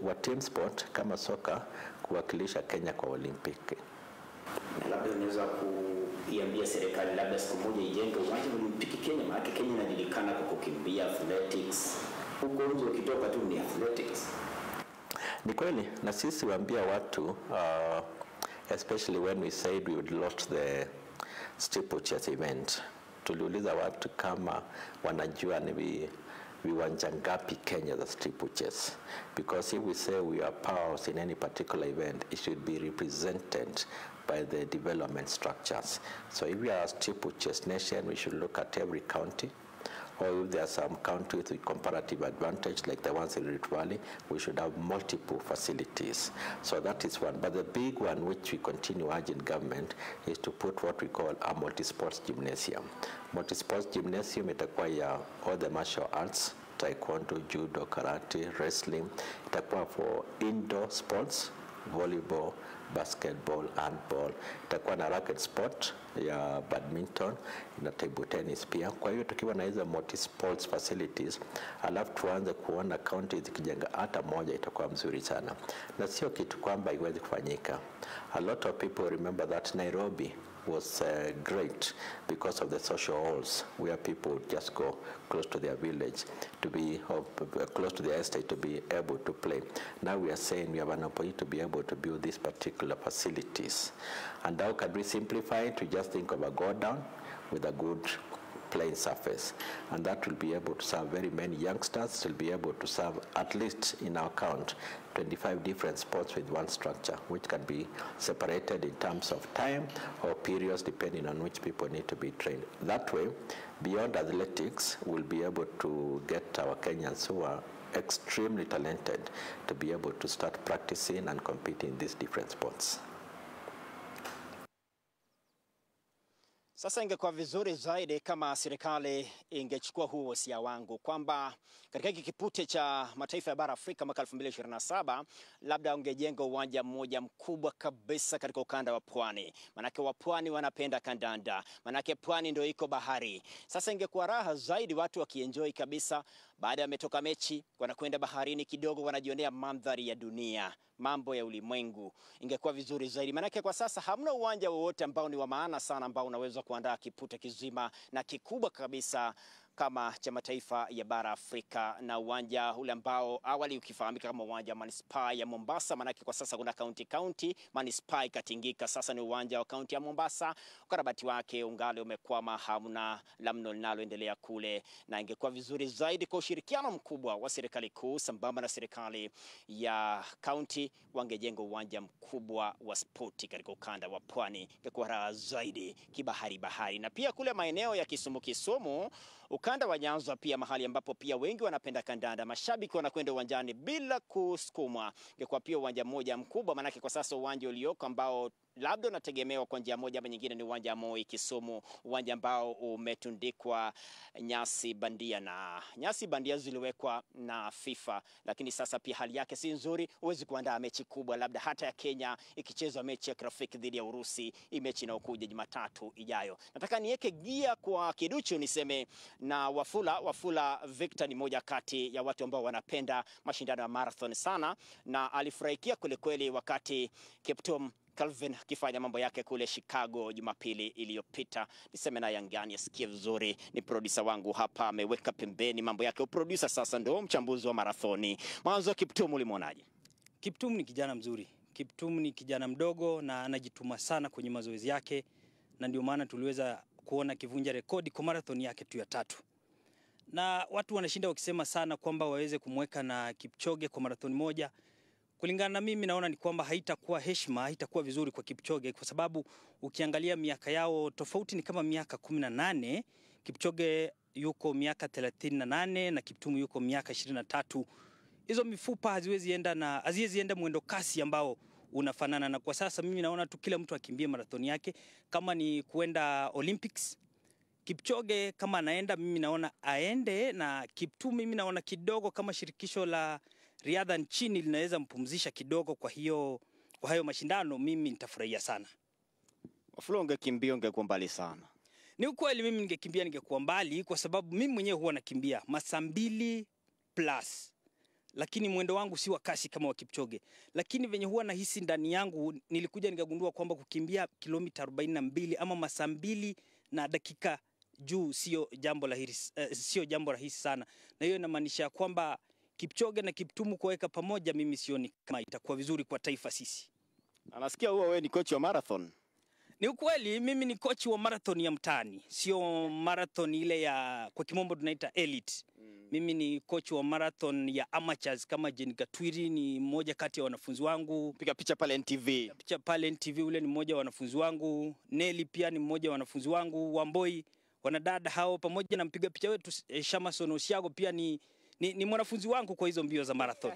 wa team sport kama soka kuwakilisha Kenya kwa Olimpiki. Labda unaweza kuiambia serikali labda siku moja ijenge uwanja wa Olimpiki Kenya, maana Kenya inajulikana kwa kukimbia athletics. Huko nje ukitoka tu ni athletics. Ni kweli, na sisi waambia watu especially when we said we would launch the steeplechase event, tuliuliza watu kama wanajua ni viwanja ngapi Kenya za steeplechase, because if we say we are powers in any particular event, it should be represented by the development structures. So if we are a steeplechase nation, we should look at every county, or if there are some countries with comparative advantage like the ones in Rift Valley, we should have multiple facilities. So that is one. But the big one which we continue urging government is to put what we call a multi-sports gymnasium. Multi-sports gymnasium itakuwa ya all the martial arts, taekwondo, judo, karate, wrestling. Itakuwa for indoor sports, volleyball, basketball, handball. Itakuwa na racket sport ya badminton na table tennis pia. Kwa hiyo tukiwa na hizo multi-sports facilities, alafu tuanze kuona counties zikijenga hata moja, itakuwa mzuri sana. Na sio kitu kwamba iwezi kufanyika. A lot of people remember that Nairobi was great because of the social halls where people would just go close to their village to be close to their estate to be able to play. Now we are saying we have an opportunity to be able to build these particular facilities. And how can we simplify it? We just think of a go down with a good playing surface, and that will be able to serve very many youngsters. Will be able to serve, at least in our count, 25 different sports with one structure, which can be separated in terms of time or periods depending on which people need to be trained. That way, beyond athletics, we'll be able to get our Kenyans who are extremely talented to be able to start practicing and competing in these different sports. Sasa ingekuwa vizuri zaidi kama serikali ingechukua huo wasia wangu kwamba katika hiki kipute cha mataifa ya bara Afrika mwaka 2027 labda ungejenga uwanja mmoja mkubwa kabisa katika ukanda wa Pwani. Manake wa Pwani wanapenda kandanda, manake Pwani ndio iko bahari. Sasa ingekuwa raha zaidi watu wakienjoy kabisa, baada ya metoka mechi wanakwenda baharini kidogo, wanajionea mandhari ya dunia, mambo ya ulimwengu. Ingekuwa vizuri zaidi, manake kwa sasa hamna uwanja wowote ambao ni wa maana sana ambao unaweza kuandaa kipute kizima na kikubwa kabisa kama cha mataifa ya bara Afrika, na uwanja ule ambao awali ukifahamika kama uwanja manispaa ya Mombasa, manake kwa sasa kuna county manispaa ikatingika, sasa ni uwanja wa county ya Mombasa. Ukarabati wake ungali umekwama, hamna lamno linaloendelea kule, na ingekuwa vizuri zaidi kwa ushirikiano mkubwa wa serikali kuu sambamba na serikali ya county wangejenga uwanja mkubwa wa spoti katika ukanda wa Pwani. Ingekuwa raha zaidi bahari, na pia kule maeneo ya Kisumu ukanda wa Nyanza pia mahali ambapo pia wengi wanapenda kandanda, mashabiki wanakwenda uwanjani bila kusukumwa. Ingekuwa pia uwanja mmoja mkubwa, manake kwa sasa uwanja ulioko ambao labda unategemewa kwa njia moja ama nyingine ni uwanja Moi Kisumu, uwanja ambao umetundikwa nyasi bandia, na nyasi bandia ziliwekwa na FIFA, lakini sasa pia hali yake si nzuri. Huwezi kuandaa mechi kubwa, labda hata ya Kenya ikichezwa mechi ya kirafiki dhidi ya Urusi, mechi inayokuja Jumatatu ijayo. Nataka niweke gia kwa kiduchu niseme na Wafula Victor ni moja kati ya watu ambao wanapenda mashindano ya marathon sana, na alifurahikia kweli wakati Kiptum Kelvin akifanya mambo yake kule Chicago Jumapili iliyopita. Niseme na yangani asikie vizuri, ni producer wangu hapa ameweka pembeni mambo yake. Producer sasa ndio mchambuzi wa marathoni. Mwanzo Kiptum ulimwonaje? Kiptum ni kijana mzuri. Kiptum ni kijana mdogo na anajituma sana kwenye mazoezi yake, na ndio maana tuliweza kuona kivunja rekodi kwa marathon yake tu ya 3. Na watu wanashinda wakisema sana kwamba waweze kumweka na Kipchoge kwa marathon moja. Kulingana na mimi naona ni kwamba haitakuwa heshima, haitakuwa vizuri kwa Kipchoge, kwa sababu ukiangalia miaka yao tofauti ni kama miaka 18. Kipchoge yuko miaka 38 na Kiptum yuko miaka 23. Hizo mifupa haziwezi enda mwendo kasi ambao unafanana, na kwa sasa mimi naona tu kila mtu akimbie marathon yake. Kama ni kuenda Olympics, Kipchoge kama anaenda, mimi naona aende, na Kiptum mimi naona kidogo kama shirikisho la riadha nchini linaweza mpumzisha kidogo kwa hayo mashindano, mimi nitafurahia sana. Wafula, ungekimbia ungekuwa mbali sana. Ni ukweli mimi ningekimbia ningekuwa mbali, kwa sababu mimi mwenyewe huwa nakimbia masaa 2+. Lakini mwendo wangu si wa kasi kama wa Kipchoge. Lakini venye huwa nahisi ndani yangu, nilikuja nikagundua kwamba kukimbia kilomita 42 ama masaa 2 na dakika juu sio jambo rahisi sana. Na hiyo inamaanisha kwamba Kipchoge na Kiptum kuweka pamoja, mimi sioni kama itakuwa vizuri kwa taifa sisi. Anasikia wewe ni coach wa marathon. Ni ukweli mimi ni coach wa marathon ya mtaani, sio marathon ile ya kwa kimombo tunaita elite. Mimi ni coach wa marathon ya amateurs, kama Jane Gatwiri ni mmoja kati ya wanafunzi wangu. Piga picha pale NTV. Picha pale NTV, ule ni mmoja wa wanafunzi wangu. Nelly pia ni mmoja wa wanafunzi wangu. Wamboi, wanadada hao, pamoja na mpiga picha wetu Shamason Osiago pia ni mwanafunzi wangu kwa hizo mbio za marathon.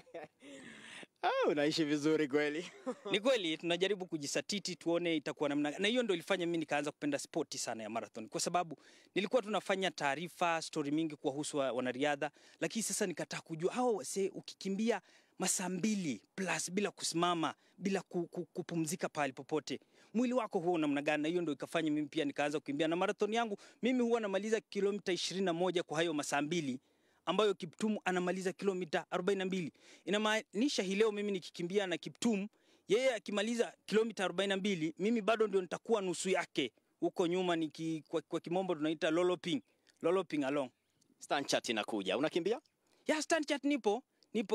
Unaishi vizuri kweli. Ni kweli, tunajaribu kujisatiti tuone itakuwa namna. Na hiyo ndio ilifanya mimi nikaanza kupenda spoti sana ya marathon, kwa sababu nilikuwa tunafanya taarifa, story mingi kuhusu wanariadha, lakini sasa nikataka kujua ukikimbia masaa 2+ bila kusimama, bila kupumzika pale popote, mwili wako huwa namna gani? Na hiyo ndio ikafanya mimi pia nikaanza kukimbia. Na marathon yangu mimi huwa namaliza kilomita 21 kwa hayo masaa 2, ambayo Kiptum anamaliza kilomita 42. Inamaanisha hii leo mimi nikikimbia na Kiptum, yeye akimaliza kilomita 42, mimi bado ndio nitakuwa nusu yake. Huko nyuma kwa kimombo tunaita lolloping along. Stand chart inakuja. Unakimbia? Ya, stand chart nipo,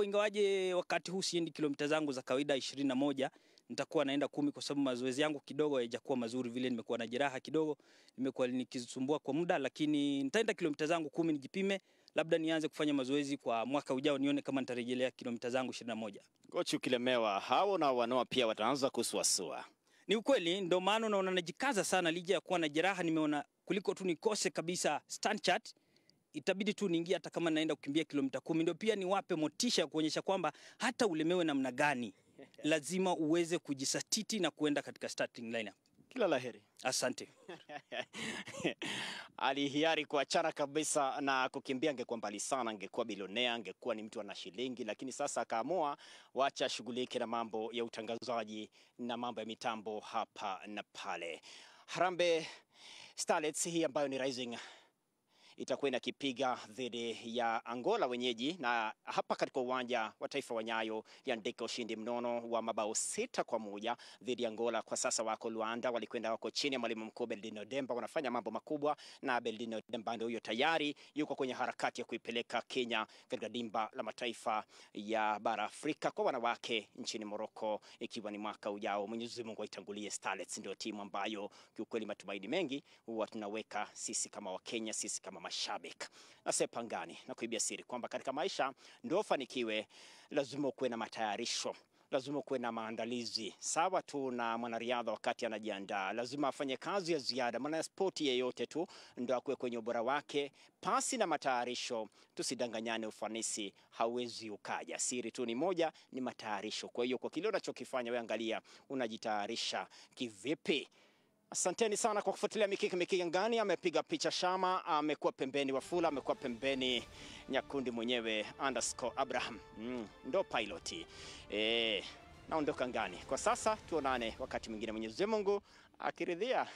ingawaje wakati huu siendi kilomita zangu za kawaida 21. Nitakuwa naenda 10 kwa sababu mazoezi yangu kidogo haijakuwa mazuri vile, nimekuwa na jeraha kidogo, nimekuwa nikisumbua kwa muda, lakini nitaenda kilomita zangu 10 nijipime. Labda nianze kufanya mazoezi kwa mwaka ujao nione kama nitarejelea kilomita zangu 21. Coach, ukilemewa hao na wanoa pia wataanza kusuasua. Ni ukweli, ndio maana naona najikaza sana licha ya kuwa na jeraha. Nimeona kuliko tu nikose kabisa stand chart, itabidi tu niingie hata kama naenda kukimbia kilomita 10, ndio pia niwape motisha kuonyesha kwamba hata ulemewe namna gani lazima uweze kujisatiti na kuenda katika starting lineup. Kila laheri. Asante. Alihiari kuachana kabisa na kukimbia, angekuwa mbali sana, angekuwa bilionea, angekuwa ni mtu ana shilingi, lakini sasa akaamua wacha shughulike na mambo ya utangazaji na mambo ya mitambo hapa na pale. Harambee Starlets hii ambayo ni rising itakuwa inakipiga dhidi ya Angola wenyeji, na hapa katika uwanja wa taifa wa Nyayo liandika ushindi mnono wa mabao 6-1 dhidi ya Angola. Kwa sasa wako Luanda, wako chini ya mwalimu mkuu Beldino Demba, wanafanya mambo makubwa, na Beldino Demba ndio tayari yuko kwenye harakati ya kuipeleka Kenya katika dimba la mataifa ya bara Afrika kwa wanawake nchini Morocco, ikiwa ni mwaka ujao. Mwenyezi Mungu aitangulie. Starlets ndio timu ambayo kiukweli matumaini mengi huwa tunaweka sisi kama Wakenya, sisi kama mashabiki. Nasepangani na kuibia siri kwamba katika maisha ndio fanikiwe, lazima kuwe na matayarisho, lazima kuwe na maandalizi. Sawa tu na mwanariadha wakati anajiandaa, lazima afanye kazi ya ziada. Maana spoti yeyote tu ndio akuwe kwenye ubora wake. Pasi na matayarisho, tusidanganyane, ufanisi hauwezi ukaja. Siri tu ni moja, ni matayarisho. Kwa hiyo kwa kile unachokifanya, wewe angalia unajitayarisha kivipi. Asanteni sana kwa kufuatilia Mikiki Ngani. Amepiga picha Shama, amekuwa pembeni Wafula, amekuwa pembeni Nyakundi mwenyewe _Abraham. Ndo piloti. Naondoka Ngani. Kwa sasa tuonane wakati mwingine, Mwenyezi Mungu akiridhia.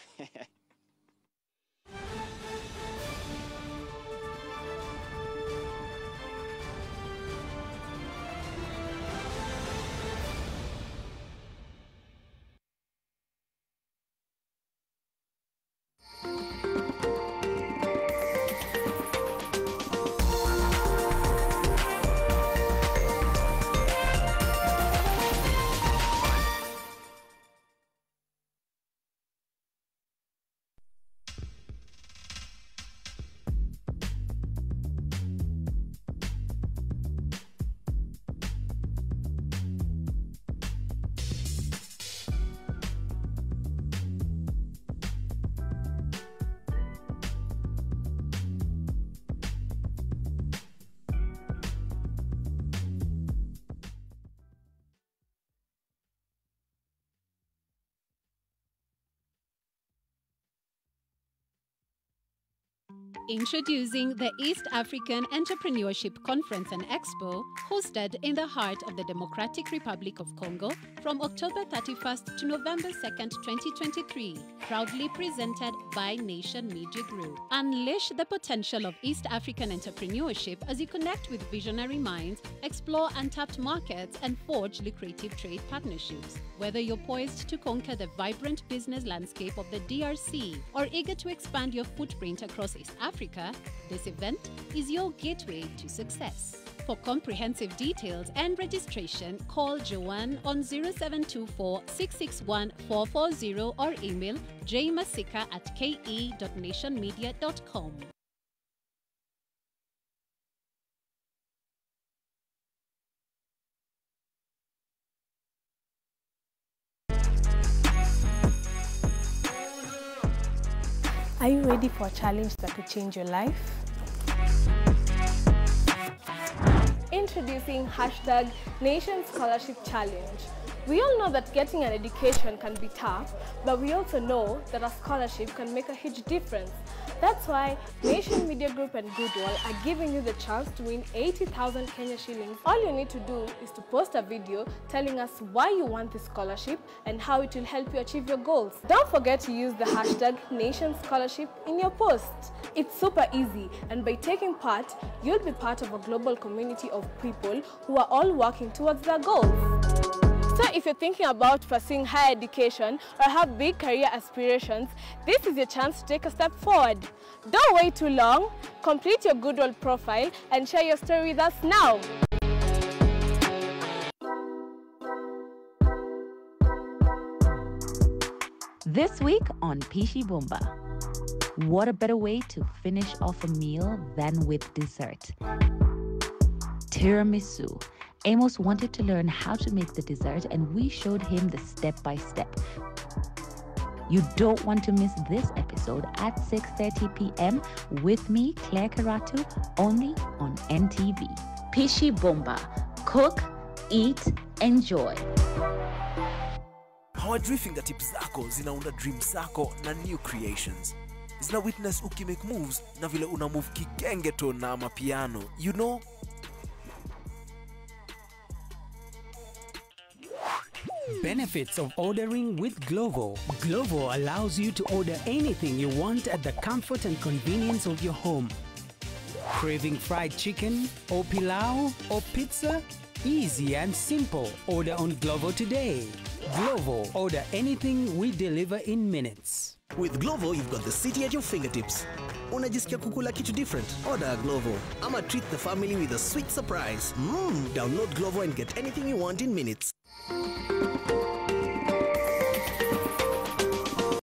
Introducing the East African Entrepreneurship Conference and Expo, hosted in the heart of the Democratic Republic of Congo from October 31st to November 2nd, 2023. Proudly presented by Nation Media Group. Unleash the potential of East African entrepreneurship as you connect with visionary minds, explore untapped markets, and forge lucrative trade partnerships. Whether you're poised to conquer the vibrant business landscape of the DRC or eager to expand your footprint across East Africa, this event is your gateway to success. For comprehensive details and registration, call Joanne on 0724 661 440 or email jmasika@ke.nationmedia.com. Are you ready for a challenge that could change your life? Introducing #Nation Scholarship Challenge. We all know that getting an education can be tough, but we also know that a scholarship can make a huge difference. That's why Nation Media Group and Goodwill are giving you the chance to win 80,000 Kenya shillings. All you need to do is to post a video telling us why you want this scholarship and how it will help you achieve your goals. Don't forget to use the #Nation Scholarship in your post. It's super easy, and by taking part, you'll be part of a global community of people who are all working towards their goals. So if you're thinking about pursuing higher education or have big career aspirations, this is your chance to take a step forward. Don't wait too long. Complete your Goodwill profile and share your story with us now. This week on Pishi Bomba. What a better way to finish off a meal than with dessert? Tiramisu. Amos wanted to learn how to make the dessert, and we showed him the step-by-step. You don't want to miss this episode at 6:30 p.m. with me, Claire Karatu, only on NTV. Pishi Bomba. Cook, eat, enjoy. Hawajui fingertips zako zinaunda dreams zako na new creations. Zina witness ukimake moves na vile una move kigengeto na amapiano, you know? Benefits of ordering with Glovo. Glovo allows you to order anything you want at the comfort and convenience of your home. Craving fried chicken or pilau or pizza? Easy and simple. Order on Glovo today. Glovo. Order anything, we deliver in minutes. With Glovo, you've got the city at your fingertips. Unajisikia kukula kitu different? Order Glovo. Ama treat the family with a sweet surprise. Download Glovo and get anything you want in minutes.